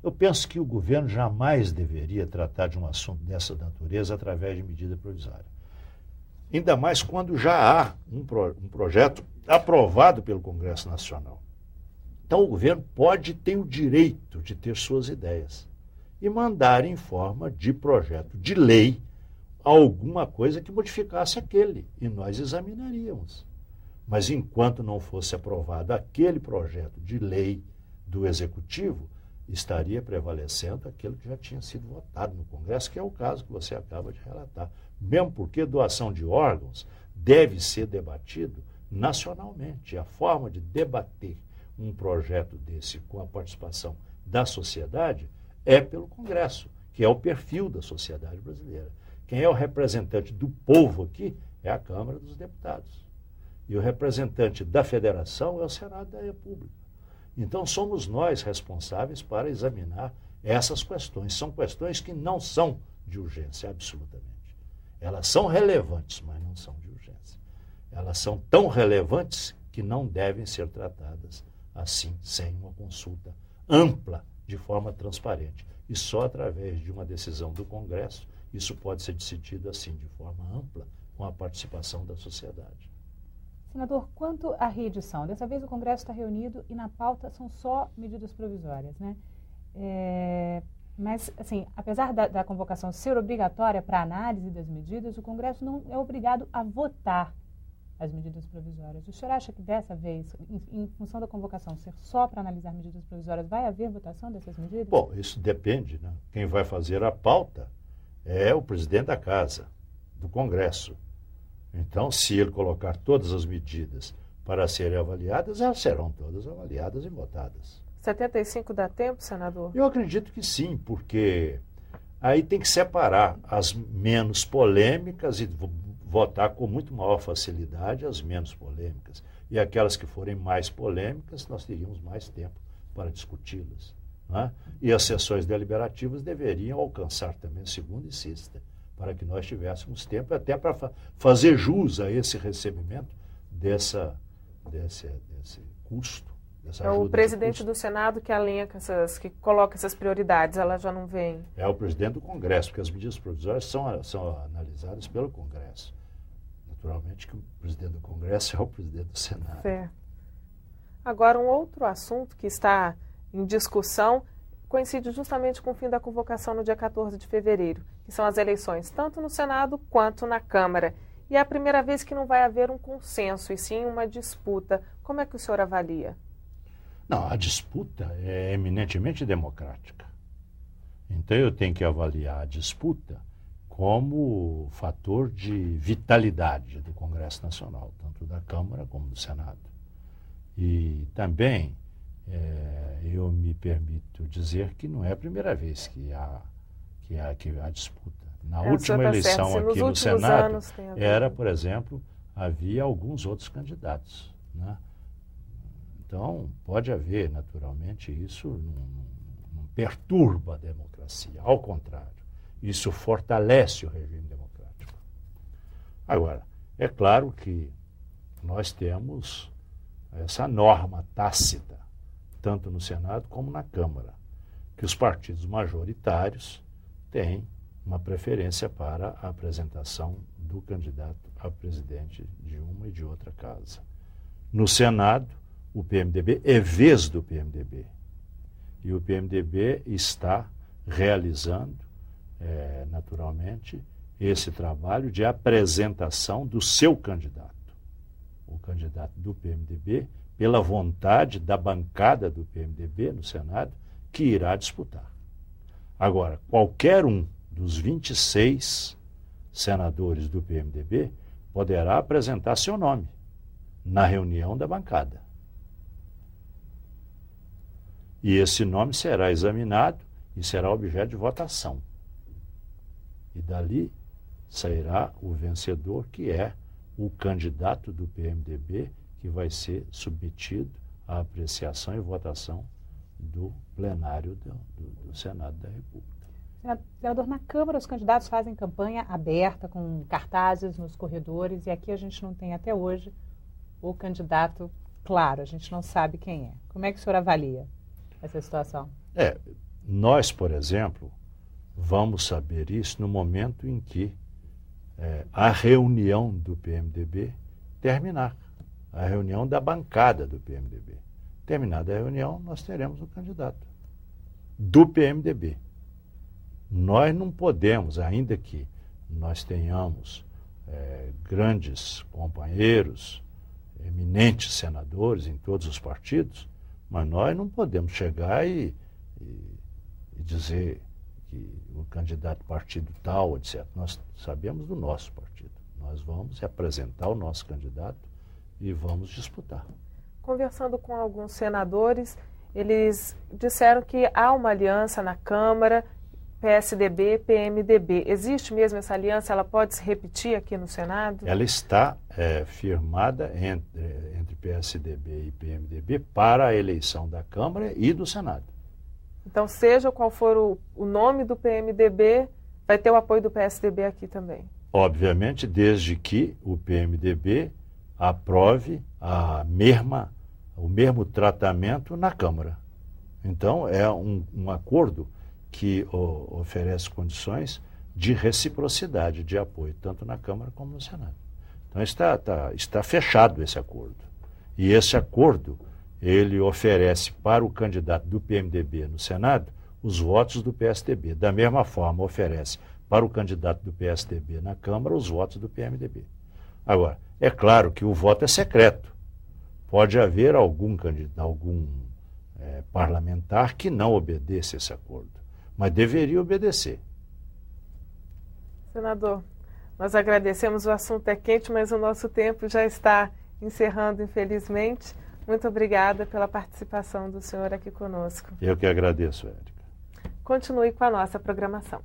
Eu penso que o governo jamais deveria tratar de um assunto dessa natureza através de medida provisória. Ainda mais quando já há um projeto aprovado pelo Congresso Nacional. Então o governo ter o direito de ter suas ideias e mandar em forma de projeto de lei alguma coisa que modificasse aquele, e nós examinaríamos. Mas enquanto não fosse aprovado aquele projeto de lei do Executivo, estaria prevalecendo aquilo que já tinha sido votado no Congresso, que é o caso que você acaba de relatar. Mesmo porque doação de órgãos deve ser debatido nacionalmente. A forma de debater um projeto desse com a participação da sociedade é pelo Congresso, que é o perfil da sociedade brasileira. Quem é o representante do povo aqui é a Câmara dos Deputados. E o representante da Federação é o Senado da República. Então, somos nós responsáveis para examinar essas questões. São questões que não são de urgência, absolutamente. Elas são relevantes, mas não são de urgência. Elas são tão relevantes que não devem ser tratadas assim, sem uma consulta ampla, de forma transparente. E só através de uma decisão do Congresso, isso pode ser decidido assim, de forma ampla, com a participação da sociedade. Senador, quanto à reedição, dessa vez o Congresso está reunido e na pauta são só medidas provisórias, né? Mas, assim, apesar da convocação ser obrigatória para a análise das medidas, o Congresso não é obrigado a votar as medidas provisórias. O senhor acha que dessa vez, em função da convocação ser só para analisar medidas provisórias, vai haver votação dessas medidas? Bom, isso depende, né? Quem vai fazer a pauta é o presidente da Casa, do Congresso. Então, se ele colocar todas as medidas para serem avaliadas, elas serão todas avaliadas e votadas. 75 dá tempo, senador? Eu acredito que sim, porque aí tem que separar as menos polêmicas e votar com muito maior facilidade as menos polêmicas. E aquelas que forem mais polêmicas, nós teríamos mais tempo para discuti-las. Né? E as sessões deliberativas deveriam alcançar também segunda e sexta, para que nós tivéssemos tempo até para fazer jus a esse recebimento desse custo. É o presidente do Senado que alenca que coloca essas prioridades, ela já não vem. É o presidente do Congresso, porque as medidas provisórias são analisadas pelo Congresso. Naturalmente que o presidente do Congresso é o presidente do Senado. Certo. Agora, um outro assunto que está em discussão coincide justamente com o fim da convocação no dia 14 de fevereiro, que são as eleições tanto no Senado quanto na Câmara. E é a primeira vez que não vai haver um consenso, e sim uma disputa. Como é que o senhor avalia? Não, a disputa é eminentemente democrática. Então eu tenho que avaliar a disputa como fator de vitalidade do Congresso Nacional, tanto da Câmara como do Senado. E também eu me permito dizer que não é a primeira vez que há disputa. Na última eleição aqui no Senado, por exemplo, havia alguns outros candidatos, né? Então, pode haver, naturalmente, isso não perturba a democracia, ao contrário, isso fortalece o regime democrático. Agora, é claro que nós temos essa norma tácita, tanto no Senado como na Câmara, que os partidos majoritários têm uma preferência para a apresentação do candidato a presidente de uma e de outra casa. No Senado, o PMDB é vez do PMDB. E o PMDB está realizando, naturalmente, esse trabalho de apresentação do seu candidato. O candidato do PMDB, pela vontade da bancada do PMDB no Senado, que irá disputar. Agora, qualquer um dos 26 senadores do PMDB poderá apresentar seu nome na reunião da bancada. E esse nome será examinado e será objeto de votação. E dali sairá o vencedor, que é o candidato do PMDB, que vai ser submetido à apreciação e votação do plenário do Senado da República. Senador, na Câmara os candidatos fazem campanha aberta, com cartazes nos corredores, e aqui a gente não tem até hoje o candidato claro, a gente não sabe quem é. Como é que o senhor avalia essa situação? Nós, por exemplo, vamos saber isso no momento em que a reunião do PMDB terminar, a reunião da bancada do PMDB. Terminada a reunião, nós teremos o candidato do PMDB. Nós não podemos, ainda que nós tenhamos grandes companheiros, eminentes senadores em todos os partidos, mas nós não podemos chegar e dizer que o candidato partido tal, etc. Nós sabemos do nosso partido. Nós vamos apresentar o nosso candidato e vamos disputar. Conversando com alguns senadores, eles disseram que há uma aliança na Câmara, PSDB, PMDB. Existe mesmo essa aliança? Ela pode se repetir aqui no Senado? Ela está firmada entre PSDB e PMDB para a eleição da Câmara e do Senado. Então, seja qual for o nome do PMDB, vai ter o apoio do PSDB aqui também? Obviamente, desde que o PMDB aprove o mesmo tratamento na Câmara. Então, é um acordo que oferece condições de reciprocidade de apoio, tanto na Câmara como no Senado. Então, está fechado esse acordo. E esse acordo, ele oferece para o candidato do PMDB no Senado os votos do PSDB. Da mesma forma, oferece para o candidato do PSDB na Câmara os votos do PMDB. Agora, é claro que o voto é secreto. Pode haver algum parlamentar que não obedeça esse acordo, mas deveria obedecer. Senador, nós agradecemos, o assunto é quente, mas o nosso tempo já está encerrando, infelizmente. Muito obrigada pela participação do senhor aqui conosco. Eu que agradeço, Érica. Continue com a nossa programação.